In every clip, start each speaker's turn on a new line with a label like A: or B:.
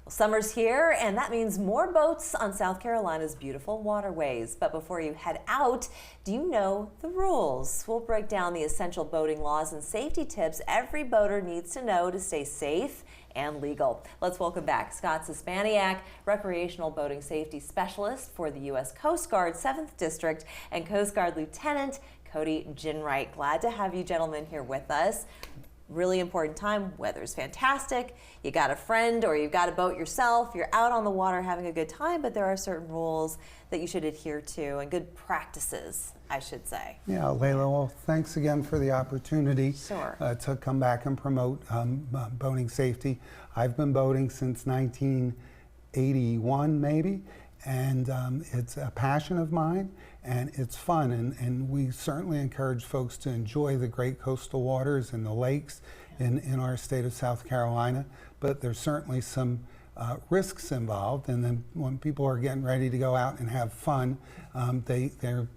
A: Summer's here, and that means more boats on South Carolina's beautiful waterways. But before you head out, do you know the rules? We'll break down the essential boating laws and safety tips every boater needs to know to stay safe and legal. Let's welcome back Scott Suspaniak, Recreational Boating Safety Specialist for the U.S. Coast Guard 7th District, and Coast Guard Lieutenant Cody Ginwright. Glad to have you gentlemen here with us. Really important time. Weather's fantastic. You got a friend or you've got a boat yourself. You're out on the water having a good time, but there are certain rules that you should adhere to and good practices, I should say.
B: Yeah, Layla, well, thanks again for the opportunity to come back and promote boating safety. I've been boating since 1981, maybe, and it's a passion of mine, and it's fun, and we certainly encourage folks to enjoy the great coastal waters and the lakes in our state of South Carolina, but there's certainly some risks involved, and then when people are getting ready to go out and have fun, they're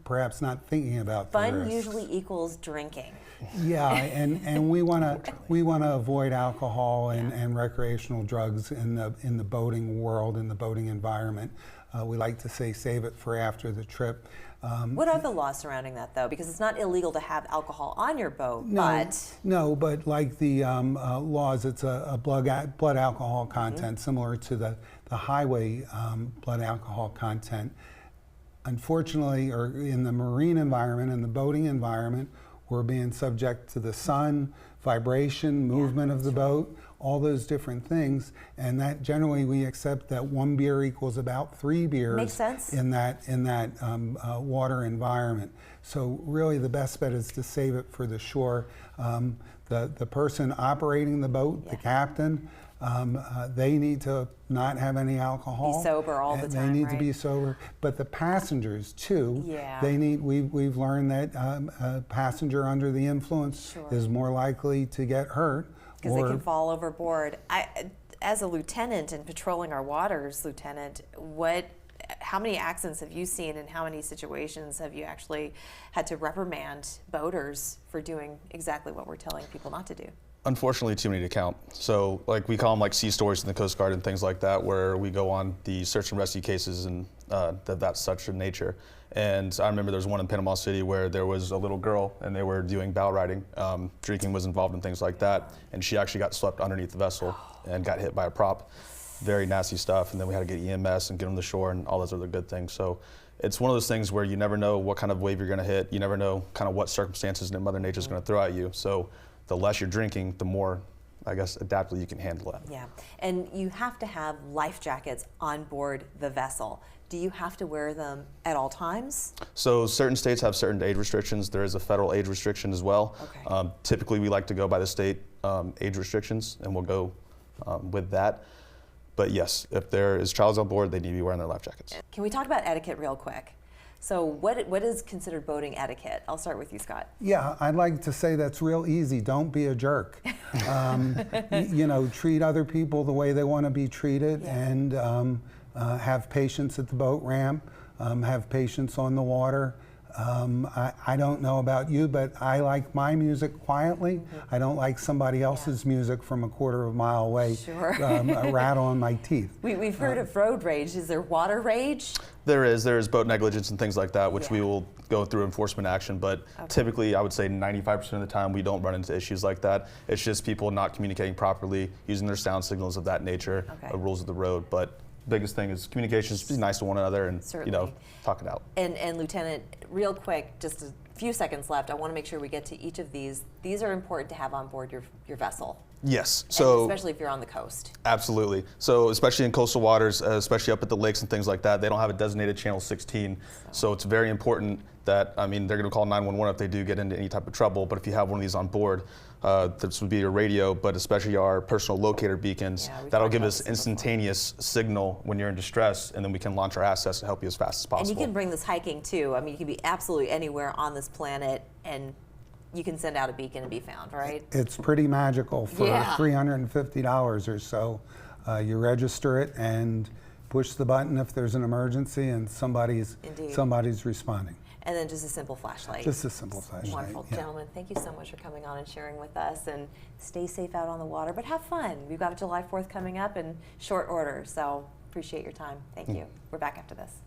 B: perhaps not thinking about the
A: Fun
B: risks.
A: usually equals drinking.
B: Yeah, and we want to avoid alcohol and recreational drugs in the boating world, in the boating environment. We like to say save it for after the trip.
A: What are the laws surrounding that, though? Because it's not illegal to have alcohol on your boat,
B: No, but like the laws, it's a blood alcohol content, similar to the highway blood alcohol content. Unfortunately, or in the marine environment, in the boating environment, we're being subject to the sun, vibration, movement of the boat, all those different things, and that generally we accept that one beer equals about 3 beers.
A: Makes sense.
B: In that water environment. So really the best bet is to save it for the shore. The person operating the boat, the captain, they need to not have any alcohol.
A: Be sober all the time,
B: They need to be sober. But the passengers too, they need, we've learned that a passenger under the influence is more likely to get hurt.
A: Because they can fall overboard. As a lieutenant and patrolling our waters, Lieutenant, how many accidents have you seen, and how many situations have you actually had to reprimand boaters for doing exactly what we're telling people not to do?
C: Unfortunately, too many to count. So, like, we call them like sea stories in the Coast Guard and things like that, where we go on the search and rescue cases and that's such a nature. And I remember there was one in Panama City where there was a little girl and they were doing bow riding. Drinking was involved in things like that, and she actually got swept underneath the vessel and got hit by a prop. Very nasty stuff. And then we had to get EMS and get them to shore and all those other good things. So it's one of those things where you never know what kind of wave you're going to hit. You never know kind of what circumstances that Mother Nature's going to throw at you. So the less you're drinking, the more, I guess, adaptable you can handle it.
A: Yeah, and you have to have life jackets on board the vessel. Do you have to wear them at all times? So
C: certain states have certain age restrictions. There is a federal age restriction as well.
A: Okay.
C: Typically, we like to go by the state age restrictions, and we'll go with that. But yes, if there is child on board, they need to be wearing their life jackets.
A: Can we talk about etiquette real quick? So what is considered boating etiquette? I'll start with you, Scott.
B: Yeah, I'd like to say that's real easy. Don't be a jerk. You know, treat other people the way they want to be treated, and have patience at the boat ramp, have patience on the water. I don't know about you, but I like my music quietly. I don't like somebody else's music from a quarter of a mile away, rattling my teeth.
A: We've heard of road rage. Is there water rage?
C: There is boat negligence and things like that, which we will go through enforcement action, but typically I would say 95% of the time we don't run into issues like that. It's just people not communicating properly, using their sound signals of that nature, rules of the road. But biggest thing is communication. Just be nice to one another and you know, talk it out. And
A: Lieutenant, real quick, just a few seconds left. I want to make sure we get to each of these. These are important to have on board your vessel.
C: Yes. So
A: especially if you're on the coast.
C: Absolutely. So especially in coastal waters, especially up at the lakes and things like that, they don't have a designated channel 16. So it's very important that, I mean, they're going to call 911 if they do get into any type of trouble. But if you have one of these on board, this would be your radio, but especially our personal locator beacons. That'll give us instantaneous signal when you're in distress, and then we can launch our assets to help you as fast as possible.
A: And you can bring this hiking too. I mean, you can be absolutely anywhere on this planet, and you can send out a beacon and be found, right?
B: It's pretty magical for $350 or so. You register it and push the button if there's an emergency and somebody's responding.
A: and then just a simple flashlight.
B: Just a simple flashlight.
A: Wonderful.
B: Yeah.
A: Gentlemen, thank you so much for coming on and sharing with us, and stay safe out on the water, but have fun. We've got July 4th coming up in short order, so appreciate your time. Thank you. We're back after this.